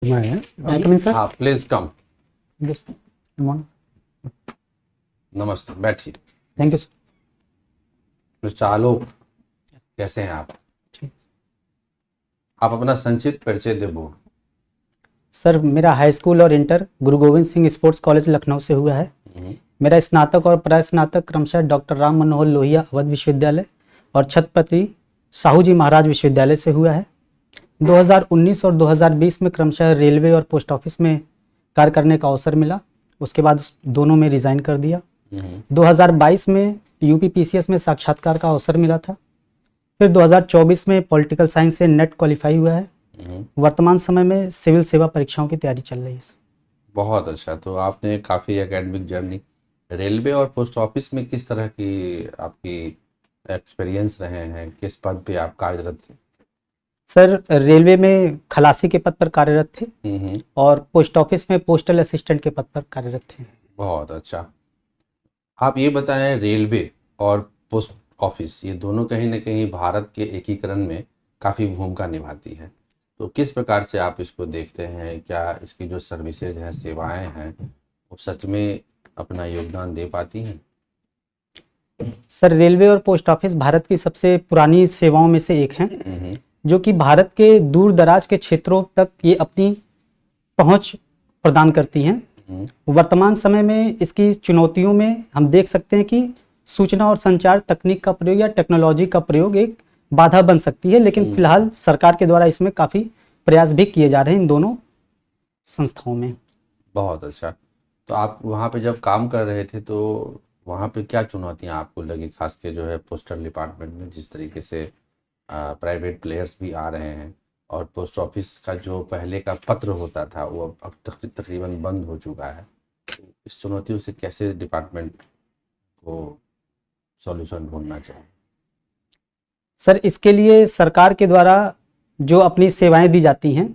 मैं सर। हाँ please come. Morning. नमस्ते, बैठिए। Thank you sir. मिस्टर आलोक, कैसे हैं आप? आप अपना संक्षिप्त परिचय दे बोर्ड। सर मेरा हाई स्कूल और इंटर गुरु गोविंद सिंह स्पोर्ट्स कॉलेज लखनऊ से हुआ है। मेरा स्नातक और परास्नातक क्रमशः डॉक्टर राम मनोहर लोहिया अवध विश्वविद्यालय और छत्रपति साहू जी महाराज विश्वविद्यालय से हुआ है। 2019 और 2020 में क्रमशः रेलवे और पोस्ट ऑफिस में कार्य करने का अवसर मिला। उसके बाद दोनों में रिजाइन कर दिया। 2022 में यूपी पीसीएस में साक्षात्कार का अवसर मिला था। फिर 2024 में पॉलिटिकल साइंस से नेट क्वालिफाई हुआ है। वर्तमान समय में सिविल सेवा परीक्षाओं की तैयारी चल रही है। बहुत अच्छा। तो आपने काफ़ी एकेडमिक जर्नी रेलवे और पोस्ट ऑफिस में किस तरह की आपकी एक्सपीरियंस रहे हैं? किस पद पे आप कार्यरत थे? सर रेलवे में खलासी के पद पर कार्यरत थे और पोस्ट ऑफिस में पोस्टल असिस्टेंट के पद पर कार्यरत थे। बहुत अच्छा। आप ये बताएं, रेलवे और पोस्ट ऑफिस ये दोनों कहीं ना कहीं भारत के एकीकरण में काफ़ी भूमिका निभाती है, तो किस प्रकार से आप इसको देखते हैं? क्या इसकी जो सर्विसेज हैं, सेवाएं हैं, वो सच में अपना योगदान दे पाती हैं? सर रेलवे और पोस्ट ऑफिस भारत की सबसे पुरानी सेवाओं में से एक हैं, जो कि भारत के दूर दराज के क्षेत्रों तक ये अपनी पहुंच प्रदान करती हैं। वर्तमान समय में इसकी चुनौतियों में हम देख सकते हैं कि सूचना और संचार तकनीक का प्रयोग या टेक्नोलॉजी का प्रयोग एक बाधा बन सकती है, लेकिन फिलहाल सरकार के द्वारा इसमें काफ़ी प्रयास भी किए जा रहे हैं इन दोनों संस्थाओं में। बहुत अच्छा। तो आप वहाँ पे जब काम कर रहे थे तो वहाँ पे क्या चुनौतियाँ आपको लगी, खास के जो है पोस्टल डिपार्टमेंट में, जिस तरीके से प्राइवेट प्लेयर्स भी आ रहे हैं और पोस्ट ऑफिस का जो पहले का पत्र होता था वो अब तकरीबन बंद हो चुका है, तो इस चुनौतियों से कैसे डिपार्टमेंट को सॉल्यूशन ढूंढना चाहिए? सर इसके लिए सरकार के द्वारा जो अपनी सेवाएं दी जाती हैं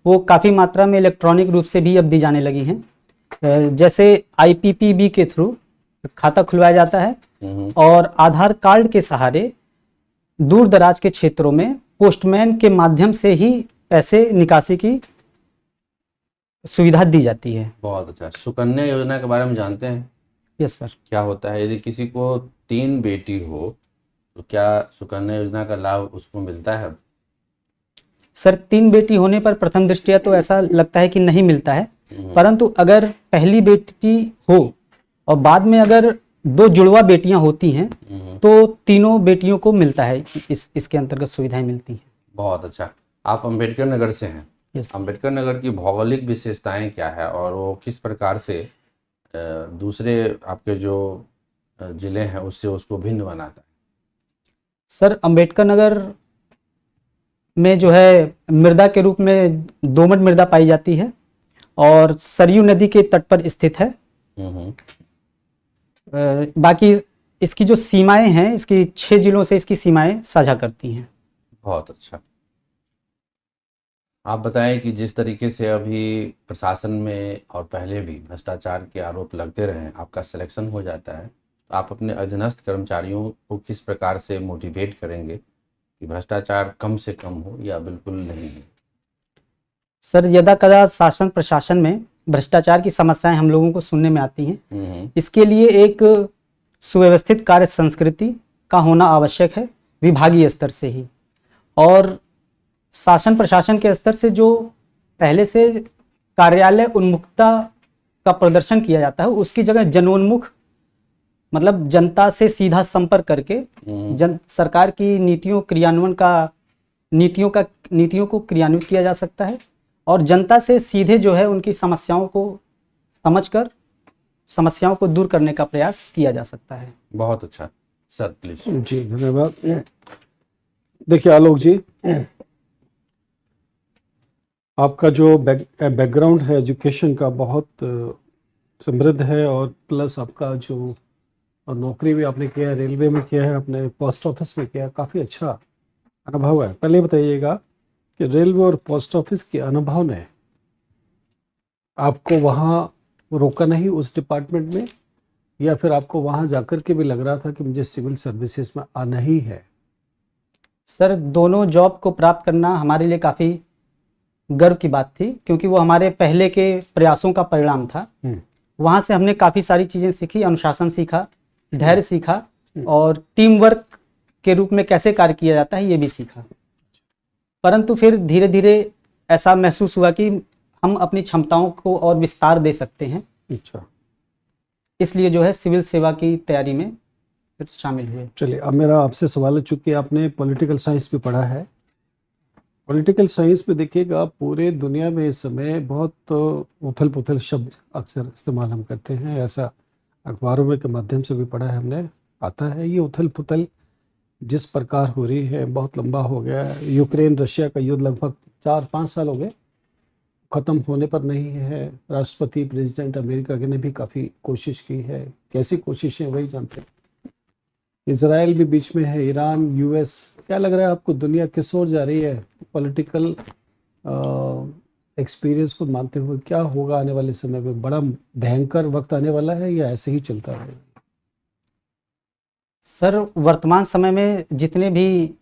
वो काफ़ी मात्रा में इलेक्ट्रॉनिक रूप से भी अब दी जाने लगी हैं। जैसे आईपीपीबी के थ्रू खाता खुलवाया जाता है और आधार कार्ड के सहारे दूर दराज के क्षेत्रों में पोस्टमैन के माध्यम से ही पैसे निकासी की सुविधा दी जाती है। बहुत अच्छा। सुकन्या योजना के बारे में जानते हैं? Yes sir. क्या होता है? यदि किसी को 3 बेटी हो तो क्या सुकन्या योजना का लाभ उसको मिलता है? सर 3 बेटी होने पर प्रथम दृष्टया तो ऐसा लगता है कि नहीं मिलता है, परंतु अगर पहली बेटी हो और बाद में अगर 2 जुड़वा बेटियां होती हैं तो तीनों बेटियों को मिलता है, इसके अंतर्गत सुविधाएं मिलती हैं। बहुत अच्छा। आप अंबेडकर नगर से हैं। यस। अंबेडकर नगर की भौगोलिक विशेषताएं क्या है और वो किस प्रकार से दूसरे आपके जो जिले हैं उससे उसको भिन्न बनाता है? सर अंबेडकर नगर में जो है मृदा के रूप में दोमट मृदा पाई जाती है और सरयू नदी के तट पर स्थित है। बाकी इसकी जो सीमाएं हैं, इसकी 6 जिलों से इसकी सीमाएं साझा करती हैं। बहुत अच्छा। आप बताएं कि जिस तरीके से अभी प्रशासन में और पहले भी भ्रष्टाचार के आरोप लगते रहे, आपका सिलेक्शन हो जाता है, तो आप अपने अधीनस्थ कर्मचारियों को किस प्रकार से मोटिवेट करेंगे कि भ्रष्टाचार कम से कम हो या बिल्कुल नहीं हो? सर यदा कदा शासन प्रशासन में भ्रष्टाचार की समस्याएं हम लोगों को सुनने में आती हैं। इसके लिए एक सुव्यवस्थित कार्य संस्कृति का होना आवश्यक है, विभागीय स्तर से ही, और शासन प्रशासन के स्तर से जो पहले से कार्यालय उन्मुखता का प्रदर्शन किया जाता है उसकी जगह जनोन्मुख, मतलब जनता से सीधा संपर्क करके सरकार की नीतियों को क्रियान्वित किया जा सकता है और जनता से सीधे जो है उनकी समस्याओं को समझकर समस्याओं को दूर करने का प्रयास किया जा सकता है। बहुत अच्छा सर, प्लीज। जी धन्यवाद। देखिए आलोक जी, आपका जो बैकग्राउंड है एजुकेशन का बहुत समृद्ध है और प्लस आपका जो नौकरी भी आपने किया है, रेलवे में किया है, अपने पोस्ट ऑफिस में किया है, काफ़ी अच्छा अनुभव है। पहले बताइएगा कि रेलवे और पोस्ट ऑफिस के अनुभव ने आपको वहाँ रोका नहीं उस डिपार्टमेंट में, या फिर आपको वहाँ जाकर के भी लग रहा था कि मुझे सिविल सर्विसेज में आना ही है? सर दोनों जॉब को प्राप्त करना हमारे लिए काफ़ी गर्व की बात थी, क्योंकि वो हमारे पहले के प्रयासों का परिणाम था। वहाँ से हमने काफ़ी सारी चीज़ें सीखी, अनुशासन सीखा, धैर्य सीखा, और टीम वर्क के रूप में कैसे कार्य किया जाता है ये भी सीखा। परंतु फिर धीरे धीरे ऐसा महसूस हुआ कि हम अपनी क्षमताओं को और विस्तार दे सकते हैं, अच्छा, इसलिए जो है सिविल सेवा की तैयारी में फिर शामिल हुए। चलिए अब मेरा आपसे सवाल है, चूंकि आपने पॉलिटिकल साइंस भी पढ़ा है, पॉलिटिकल साइंस में देखिएगा पूरे दुनिया में इस समय बहुत उथल पुथल शब्द अक्सर इस्तेमाल हम करते हैं, ऐसा अखबारों में के माध्यम से भी पढ़ा है हमने। आता है ये उथल पुथल जिस प्रकार हो रही है बहुत लंबा हो गया है। यूक्रेन रशिया का युद्ध लगभग 4-5 साल हो गए, ख़त्म होने पर नहीं है। राष्ट्रपति प्रेसिडेंट अमेरिका के ने भी काफ़ी कोशिश की है, कैसी कोशिशें वही जानते हैं। इजराइल भी बीच में है, ईरान, यूएस। क्या लग रहा है आपको दुनिया किस ओर जा रही है पॉलिटिकल एक्सपीरियंस को मानते हुए? क्या होगा आने वाले समय में? बड़ा भयंकर वक्त आने वाला है या ऐसे ही चलता रहेगा? सर वर्तमान समय में जितने भी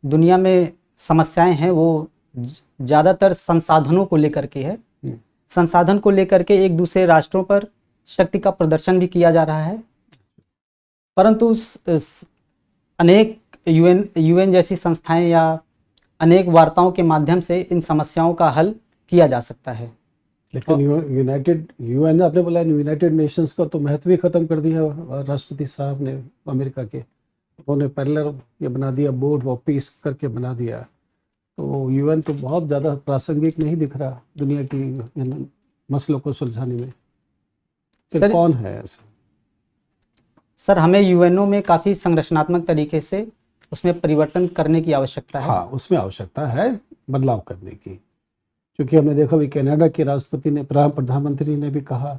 दुनिया में समस्याएं हैं वो ज़्यादातर संसाधनों को लेकर के है। संसाधन को लेकर के एक दूसरे राष्ट्रों पर शक्ति का प्रदर्शन भी किया जा रहा है, परंतु अनेक यूएन जैसी संस्थाएं या अनेक वार्ताओं के माध्यम से इन समस्याओं का हल किया जा सकता है। लेकिन यूएन आपने बोला यूनाइटेड नेशंस का तो महत्व ही खत्म कर दिया राष्ट्रपति साहब ने अमेरिका के। उन्होंने पैरेलल ये बना दिया, बोर्ड ऑफ पीस करके बना दिया। तो यूएन तो बहुत ज़्यादा प्रासंगिक नहीं दिख रहा दुनिया की इन मसलों को सुलझाने में। सर कौन है ऐसा? सर हमें यूएनओ में काफ़ी संरचनात्मक तरीके से उसमें परिवर्तन करने की आवश्यकता है। हाँ, उसमें आवश्यकता है बदलाव करने की, क्योंकि हमने देखा भी कनाडा के राष्ट्रपति ने, प्रधानमंत्री ने भी कहा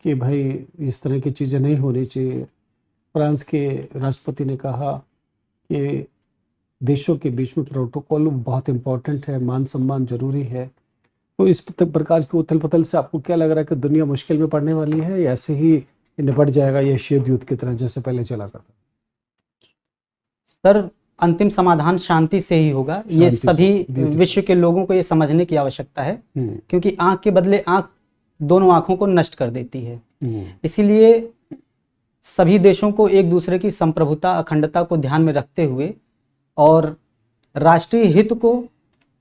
कि भाई इस तरह की चीज़ें नहीं होनी चाहिए। फ्रांस के राष्ट्रपति ने कहा कि देशों के बीच में प्रोटोकॉल बहुत इम्पोर्टेंट है, मान सम्मान जरूरी है। तो इस प्रकार की उथल पुथल से आपको क्या लग रहा है कि दुनिया मुश्किल में पड़ने वाली है या ऐसे ही निपट जाएगा ये शीत युद्ध की तरह जैसे पहले चला करता? सर अंतिम समाधान शांति से ही होगा, ये सभी विश्व के लोगों को ये समझने की आवश्यकता है, क्योंकि आंख के बदले आंख दोनों आंखों को नष्ट कर देती है। इसीलिए सभी देशों को एक दूसरे की संप्रभुता, अखंडता को ध्यान में रखते हुए और राष्ट्रीय हित को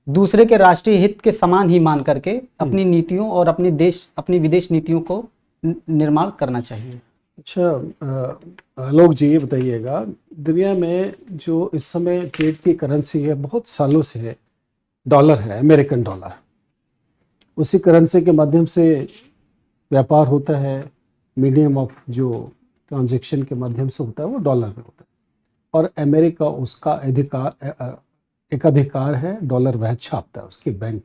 दूसरे के राष्ट्रीय हित के समान ही मान करके अपनी नीतियों और अपनी विदेश नीतियों को निर्माण करना चाहिए। अच्छा लोग जी ये बताइएगा, दुनिया में जो इस समय ट्रेड की करेंसी है बहुत सालों से है, डॉलर है, अमेरिकन डॉलर। उसी करेंसी के माध्यम से व्यापार होता है, मीडियम ऑफ जो ट्रांजैक्शन के माध्यम से होता है वो डॉलर में होता है। और अमेरिका उसका एक अधिकार है, डॉलर वह छापता है, उसके बैंक,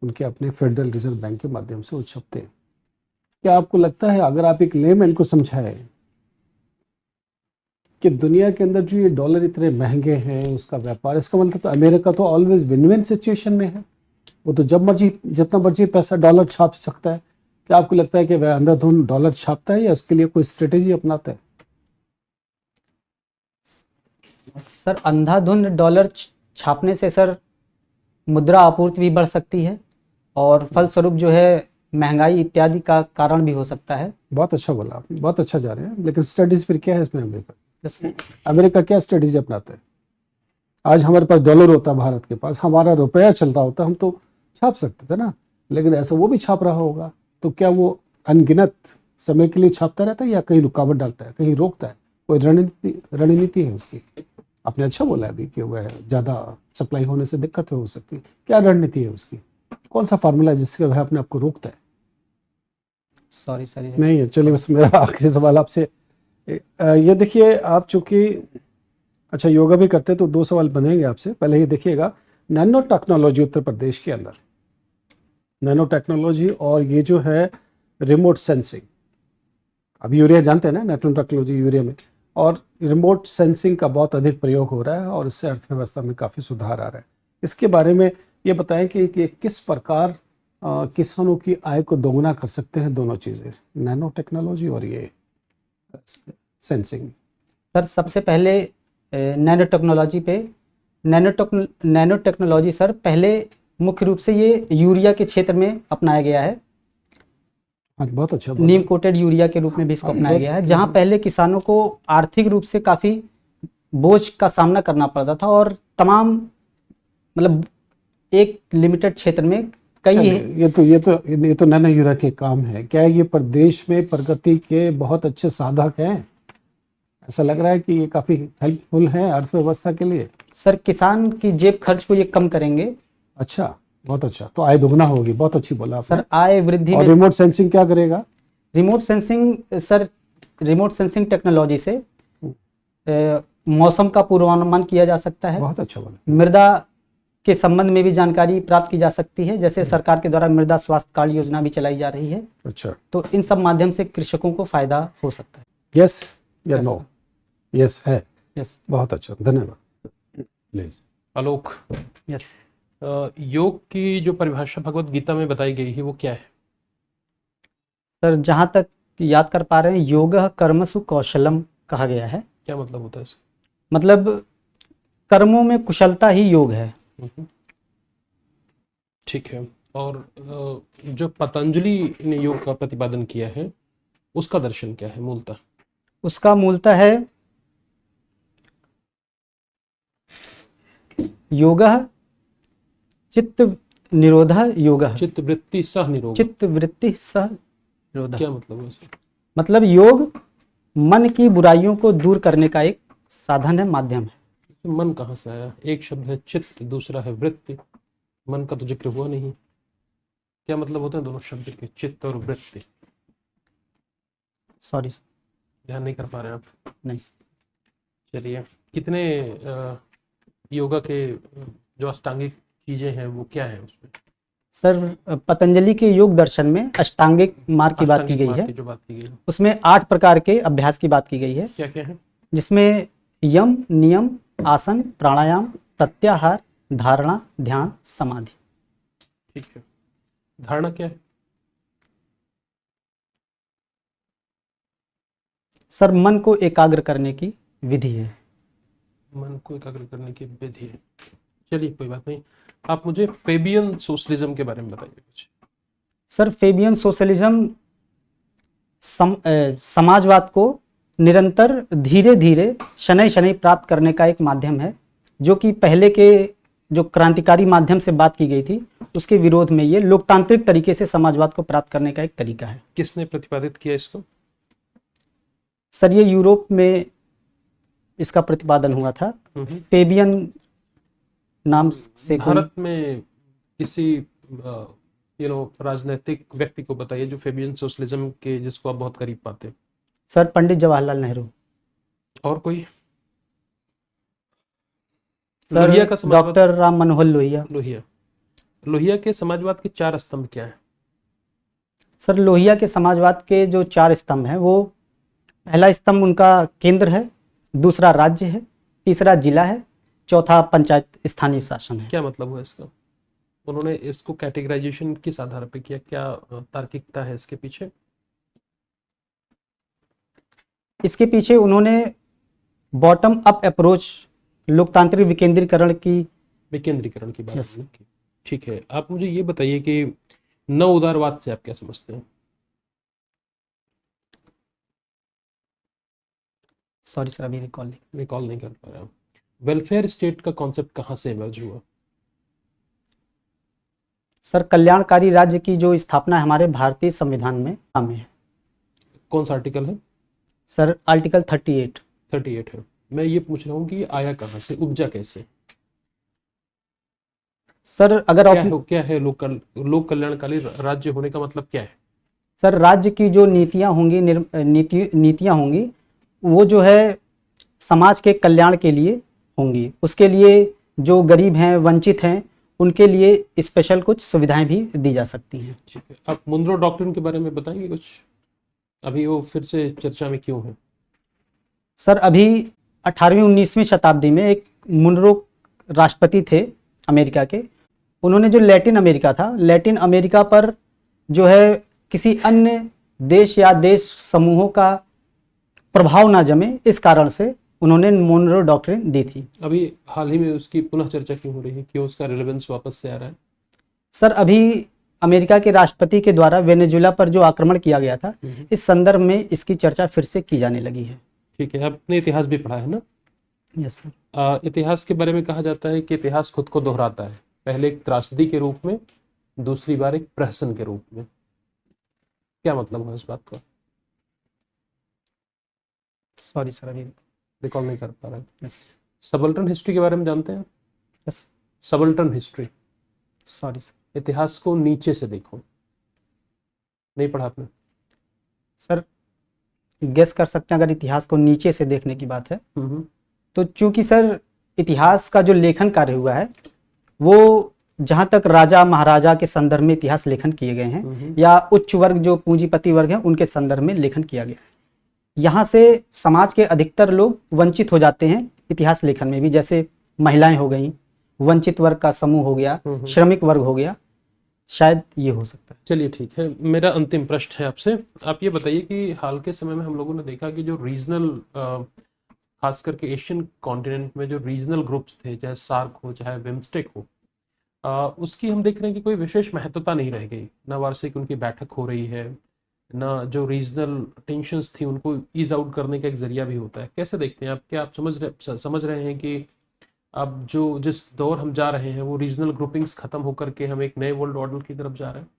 उनके अपने फेडरल रिजर्व बैंक के माध्यम से वो छपते हैं। क्या आपको लगता है अगर आप एक लेमैन को समझाएं कि दुनिया के अंदर जो ये डॉलर इतने महंगे हैं उसका व्यापार, इसका मतलब तो अमेरिका तो ऑलवेज विन विन सिचुएशन में है, वो तो जब मर्जी जितना मर्जी पैसा डॉलर छाप सकता है। क्या आपको लगता है कि वह अंधाधुंध डॉलर छापता है या उसके लिए कोई स्ट्रेटेजी अपनाता है? सर अंधाधुंध डॉलर छापने से सर मुद्रा आपूर्ति भी बढ़ सकती है और फलस्वरूप जो है महंगाई इत्यादि का कारण भी हो सकता है। बहुत अच्छा बोला आपने, बहुत अच्छा जा रहे हैं। लेकिन स्ट्रेटेजी फिर क्या है इसमें? अमेरिका क्या स्ट्रेटेजी अपनाता है? आज हमारे पास डॉलर होता, भारत के पास हमारा रुपया चलता होता, हम तो छाप सकते थे ना, लेकिन ऐसा वो भी छाप रहा होगा। तो क्या वो अनगिनत समय के लिए छापता रहता है या कहीं रुकावट डालता है, कहीं रोकता है? कोई रणनीति है उसकी? आपने अच्छा बोला अभी कि वह ज़्यादा सप्लाई होने से दिक्कत हो सकती है। क्या रणनीति है उसकी? कौन सा फार्मूला है जिससे वह अपने आप को रोकता है? सॉरी सर नहीं है, चलिए बस मेरा आखिरी सवाल आपसे ये देखिए, आप चूंकि अच्छा योगा भी करते हैं तो 2 सवाल बनेंगे आपसे। पहले ये देखिएगा, नैनो टेक्नोलॉजी उत्तर प्रदेश के अंदर, नैनो टेक्नोलॉजी और ये जो है रिमोट सेंसिंग, अब यूरिया जानते हैं ना, नैनो टेक्नोलॉजी यूरिया में, और रिमोट सेंसिंग का बहुत अधिक प्रयोग हो रहा है और इससे अर्थव्यवस्था में काफ़ी सुधार आ रहा है। इसके बारे में ये बताएं कि किस प्रकार किसानों की आय को दोगुना कर सकते हैं दोनों चीज़ें, नैनो टेक्नोलॉजी और ये सेंसिंग। सर सबसे पहले नैनो टेक्नोलॉजी पे, नैनो टेक्नोलॉजी सर पहले मुख्य रूप से ये यूरिया के क्षेत्र में अपनाया गया है। हाँ, बहुत अच्छा बोला। नीम कोटेड यूरिया के रूप में भी इसको हाँ, अपनाया बहुत- गया है, जहां पहले किसानों को आर्थिक रूप से काफी बोझ का सामना करना पड़ता था और तमाम मतलब एक लिमिटेड क्षेत्र में कई ये तो नैनो यूरिया के काम है। क्या ये प्रदेश में प्रगति के बहुत अच्छे साधक हैं? ऐसा लग रहा है कि ये काफी हेल्पफुल है अर्थव्यवस्था के लिए। सर किसान की जेब खर्च को ये कम करेंगे। अच्छा, बहुत अच्छा। तो आय दोगुना होगी, बहुत अच्छी बोला आपने। सर आय वृद्धि और में रिमोट सेंसिंग क्या करेगा? रिमोट सेंसिंग टेक्नोलॉजी से मौसम का पूर्वानुमान किया जा सकता है। बहुत अच्छा बोला। मृदा के संबंध में भी जानकारी प्राप्त की जा सकती है, जैसे सरकार के द्वारा मृदा स्वास्थ्य कार्ड योजना भी चलाई जा रही है। अच्छा, तो इन सब माध्यम से कृषकों को फायदा हो सकता है। यस या Yes. नो? यस है। यस बहुत अच्छा, धन्यवाद। प्लीज। आलोक, यस योग की जो परिभाषा भगवत गीता में बताई गई है वो क्या है? सर जहाँ तक याद कर पा रहे हैं, योगः कर्मसु कौशलम कहा गया है। क्या मतलब होता है इसका? मतलब कर्मों में कुशलता ही योग है। ठीक है। और जो पतंजलि ने योग का प्रतिपादन किया है उसका दर्शन क्या है मूलतः? उसका मूलतः है योगः चित्त निरोधः योगः चित्त वृत्ति सह निरोग। चित्त वृत्ति सह निरोधः। क्या मतलब है इसका? मतलब योग मन की बुराइयों को दूर करने का एक साधन है, माध्यम है। मन कहाँ से आया? एक शब्द है चित्त, दूसरा है वृत्ति। मन का तो जिक्र हुआ नहीं। क्या मतलब होता है दोनों शब्द के, चित्त और वृत्ति? सॉरी ध्यान नहीं कर पा रहे हैं आप? नहीं। चलिए, कितने योगा के जो अष्टांगिक चीजें हैं वो क्या है उसमें? सर पतंजलि के योग दर्शन में अष्टांगिक मार्ग की बात की अष्टांगिक गई मार्ग है। की जो बात की गई है, उसमें 8 प्रकार के अभ्यास की बात की गई है, क्या क्या है? जिसमें यम, नियम, आसन, प्राणायाम, प्रत्याहार, धारणा, ध्यान, समाधि। ठीक है। धारणा क्या है? सर मन को एकाग्र करने की विधि है। मन को एकाग्र करने की विधि है। चलिए, कोई बात नहीं। आप मुझे फेबियन सोशलिज्म के बारे में बताइए कुछ। सर फेबियन सोशलिज्म समाजवाद को निरंतर धीरे धीरे शनै शनै प्राप्त करने का एक माध्यम है, जो कि पहले के जो क्रांतिकारी माध्यम से बात की गई थी उसके विरोध में ये लोकतांत्रिक तरीके से समाजवाद को प्राप्त करने का एक तरीका है। किसने प्रतिपादित किया इसको? सर ये यूरोप में इसका प्रतिपादन हुआ था, फेबियन नाम से। कोई भारत में किसी राजनीतिक व्यक्ति को बताइए जो फेबियन सोशलिज्म के, जिसको आप बहुत करीब पाते हैं। सर पंडित जवाहरलाल नेहरू। और कोई? सर लोहिया का समाजवाद? डॉक्टर राम मनोहर लोहिया। लोहिया के समाजवाद के 4 स्तंभ क्या है? सर लोहिया के समाजवाद के जो 4 स्तंभ हैं, वो पहला स्तंभ उनका केंद्र है, दूसरा राज्य है, तीसरा जिला है, चौथा पंचायत स्थानीय शासन है। क्या मतलब हुआ इसका? उन्होंने इसको कैटेगराइजेशन किस आधार पे किया? क्या तार्किकता है इसके पीछे? इसके पीछे उन्होंने बॉटम अप अप्रोच, लोकतांत्रिक विकेंद्रीकरण की बात Yes. की। ठीक है। आप मुझे ये बताइए कि नव उदारवाद से आप क्या समझते हैं? सॉरी सर अभी रिकॉल नहीं कर पा रहा हूँ। वेलफेयर स्टेट का कॉन्सेप्ट कहाँ से इमर्ज हुआ? सर कल्याणकारी राज्य की जो स्थापना है हमारे भारतीय संविधान में शामिल है। कौन सा आर्टिकल है? सर आर्टिकल 38 है। मैं ये पूछ रहा हूँ कि ये आया कहाँ से, उपजा कैसे? सर अगर क्या है लोक कल्याणकारी राज्य होने का मतलब क्या है? सर राज्य की जो नीतियां होंगी नीतियां होंगी वो जो है समाज के कल्याण के लिए होंगी। उसके लिए जो गरीब हैं, वंचित हैं, उनके लिए स्पेशल कुछ सुविधाएं भी दी जा सकती हैं। ठीक है। आप मुनरो डॉक्ट्रिन के बारे में बताएंगे कुछ? अभी वो फिर से चर्चा में क्यों है? सर अभी 18वीं-19वीं शताब्दी में एक मुनरो राष्ट्रपति थे अमेरिका के। उन्होंने जो लैटिन अमेरिका था, लैटिन अमेरिका पर जो है किसी अन्य देश या देश समूहों का प्रभाव ना जमे, इस कारण से उन्होंने मुनरो डॉक्ट्रिन दी थी। अभी हाल ही में उसकी पुनः चर्चा क्यों हो रही है? क्यों उसका रिलेवेंस वापस से आ रहा है? सर अभी अमेरिका के राष्ट्रपति के द्वारा वेनेजुएला पर जो आक्रमण किया गया था, इस संदर्भ में इसकी चर्चा फिर से की जाने लगी है। ठीक है, आपने इतिहास भी पढ़ा है ना? Yes sir. इतिहास के बारे में कहा जाता है कि इतिहास खुद को दोहराता है, पहले एक त्रासदी के रूप में, दूसरी बार एक प्रहसन के रूप में। क्या मतलब है इस बात का? सॉरी सर, अभी रिकॉल नहीं कर पा रहे। यस सबल्टन हिस्ट्री के बारे में जानते हैं? Yes subaltern history, sorry sir. इतिहास को नीचे से देखो। नहीं पढ़ा आपने? सर गेस कर सकते हैं, अगर इतिहास को नीचे से देखने की बात है तो चूंकि सर इतिहास का जो लेखन कार्य हुआ है वो जहाँ तक राजा महाराजा के संदर्भ में इतिहास लेखन किए गए हैं या उच्च वर्ग जो पूंजीपति वर्ग है उनके संदर्भ में लेखन किया गया है। यहाँ से समाज के अधिकतर लोग वंचित हो जाते हैं इतिहास लेखन में भी, जैसे महिलाएं हो गई, वंचित वर्ग का समूह हो गया, श्रमिक वर्ग हो गया, शायद ये हो सकता है। चलिए ठीक है, मेरा अंतिम प्रश्न है आपसे। आप ये बताइए कि हाल के समय में हम लोगों ने देखा कि जो रीजनल, खास करके एशियन कॉन्टिनेंट में जो रीजनल ग्रुप्स थे, चाहे सार्क हो चाहे बिम्स्टेक हो, उसकी हम देख रहे हैं कि कोई विशेष महत्वता नहीं रह गई। ना वार्षिक उनकी बैठक हो रही है, ना जो रीजनल टेंशन्स थी उनको ईज आउट करने का एक जरिया भी होता है। कैसे देखते हैं आप? क्या आप समझ रहे हैं कि अब जो जिस दौर हम जा रहे हैं वो रीजनल ग्रुपिंग्स खत्म होकर के हम एक नए वर्ल्ड ऑर्डर की तरफ जा रहे हैं?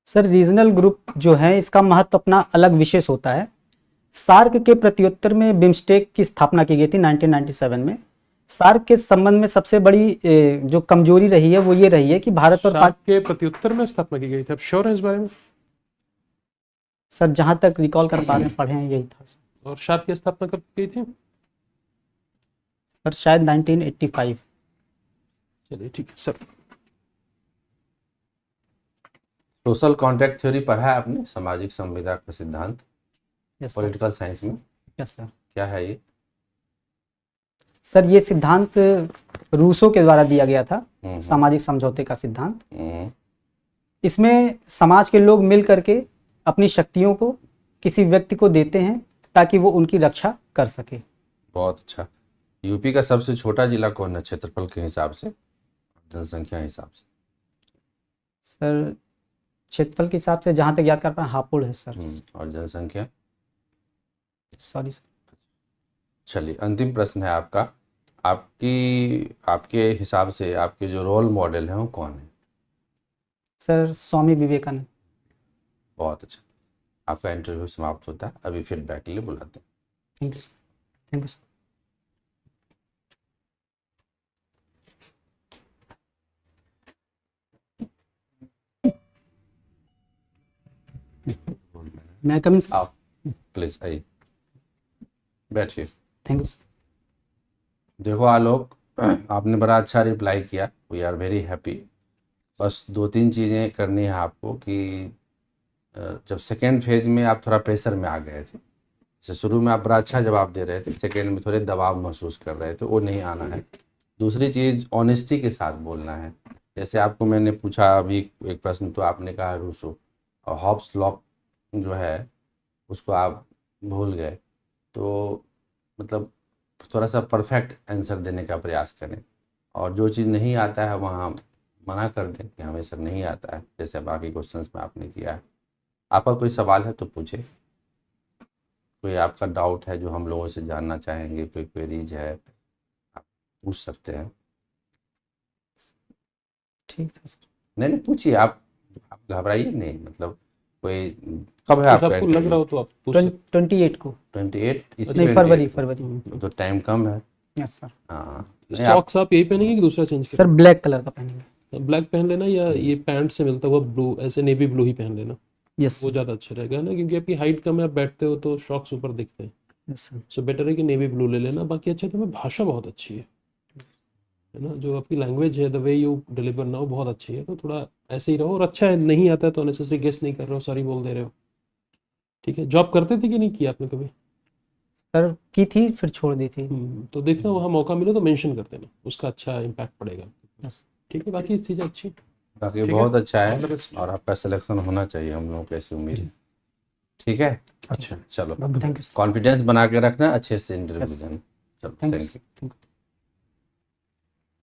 सर रीजनल ग्रुप जो है इसका महत्व अपना अलग विशेष होता है। सार्क के प्रत्युत्तर में बिम्स्टेक की स्थापना की गई थी 1997 में। सार्क के संबंध में सबसे बड़ी जो कमजोरी रही है वो ये रही है कि भारत और सार्क के प्रत्युत्तर में स्थापना की गई थी, आप श्योर हैं इस बारे में? सर जहां तक रिकॉल कर पा रहे हैं, पढ़े हैं, यही था सर। और सार्क की स्थापना कब की थी? सर शायद 1985। चलिए ठीक है सर। सोशल कॉन्ट्रैक्ट थ्योरी पढ़ा है आपने, सामाजिक संविदा का सिद्धांत, यस सर। पॉलिटिकल साइंस में? Yes sir. क्या है ये? सर ये सिद्धांत रूसो के द्वारा दिया गया था, सामाजिक समझौते का सिद्धांत। इसमें समाज के लोग मिल करके अपनी शक्तियों को किसी व्यक्ति को देते हैं ताकि वो उनकी रक्षा कर सके। बहुत अच्छा। यूपी का सबसे छोटा जिला कौन है क्षेत्रफल के हिसाब से, जनसंख्या हिसाब से? सर क्षेत्रफल के हिसाब से जहां तक याद कर पाए हापुड़ है सर। और जनसंख्या? Sorry sir. चलिए अंतिम प्रश्न है आपका। आपके हिसाब से आपके जो रोल मॉडल हैं वो कौन है? सर स्वामी विवेकानंद। बहुत अच्छा। आपका इंटरव्यू समाप्त होता है, अभी फीडबैक के लिए बुलाते हैं। Thank you sir. Thank you sir. मैं कमिंग सर? आप प्लीज आइए, बैठिए। Thank you sir. देखो आलोक, आपने बड़ा अच्छा रिप्लाई किया, वी आर वेरी हैप्पी। बस 2-3 चीज़ें करनी है आपको कि जब सेकेंड फेज में आप थोड़ा प्रेशर में आ गए थे, जैसे शुरू में आप बड़ा अच्छा जवाब दे रहे थे, सेकेंड में थोड़े दबाव महसूस कर रहे थे, वो नहीं आना है। दूसरी चीज़ ऑनेस्टी के साथ बोलना है। जैसे आपको मैंने पूछा अभी एक प्रश्न, तो आपने कहा रूसो और हॉब्स लॉ जो है उसको आप भूल गए। तो मतलब थोड़ा सा परफेक्ट आंसर देने का प्रयास करें, और जो चीज़ नहीं आता है वहाँ मना कर दें कि हमें सर नहीं आता है, जैसे बाकी क्वेश्चंस में आपने किया है। आपका कोई सवाल है तो पूछे, कोई आपका डाउट है जो हम लोगों से जानना चाहेंगे, कोई क्वेरीज है आप पूछ सकते हैं। ठीक था सर। नहीं पूछिए, आप घबराइए नहीं। मतलब कोई कब है आपका? आपको लग रहा हो तो आप पूछ सकते 28 को। 28 इसी नहीं, 28 फरवरी। तो टाइम कम है। Yes sir. हाँ हैं। नहीं, आप स्टॉक्स आप यही पहनेंगे कि दूसरा चेंज सर ब्लैक कलर का पहनेंगे। ब्लैक पहन लेना, या ये पैंट से मिलता हुआ ब्लू, ऐसे नेवी ब्लू ही पहन लेना, यस वो ज़्यादा अच्छा रहेगा ना, क्योंकि आपकी हाइट कम है, आप बैठते हो तो शॉक्स ऊपर दिखते हैं। Yes sir. सो बेटर है कि नेवी ब्लू ले लेना। बाकी अच्छा, तुम्हें भाषा बहुत अच्छी है ना, जो आपकी लैंग्वेज है, द वे यू डिलीवर ना, वो बहुत अच्छी है। तो थोड़ा ऐसे ही रहो, और अच्छा है, नहीं आता है तो अननेसेसरी गेस नहीं कर रहे हो, सॉरी बोल दे रहे हो। ठीक है, जॉब करते थे कि नहीं किया आपने कभी? सर की थी, फिर छोड़ दी थी। तो देखना, वहाँ मौका मिले तो मेंशन कर देना, उसका अच्छा इम्पैक्ट पड़ेगा। यस। ठीक है, बाकी चीज़ें अच्छी। बाकी ठीक है। बहुत अच्छा All the है, best। और आपका सिलेक्शन होना चाहिए, हम लोगों को ऐसी उम्मीद है। ठीक है, अच्छा, चलो थैंक यू। कॉन्फिडेंस बना के रखना, अच्छे से इंटरव्यू Yes। देना। चलो thank you thank you. Sir.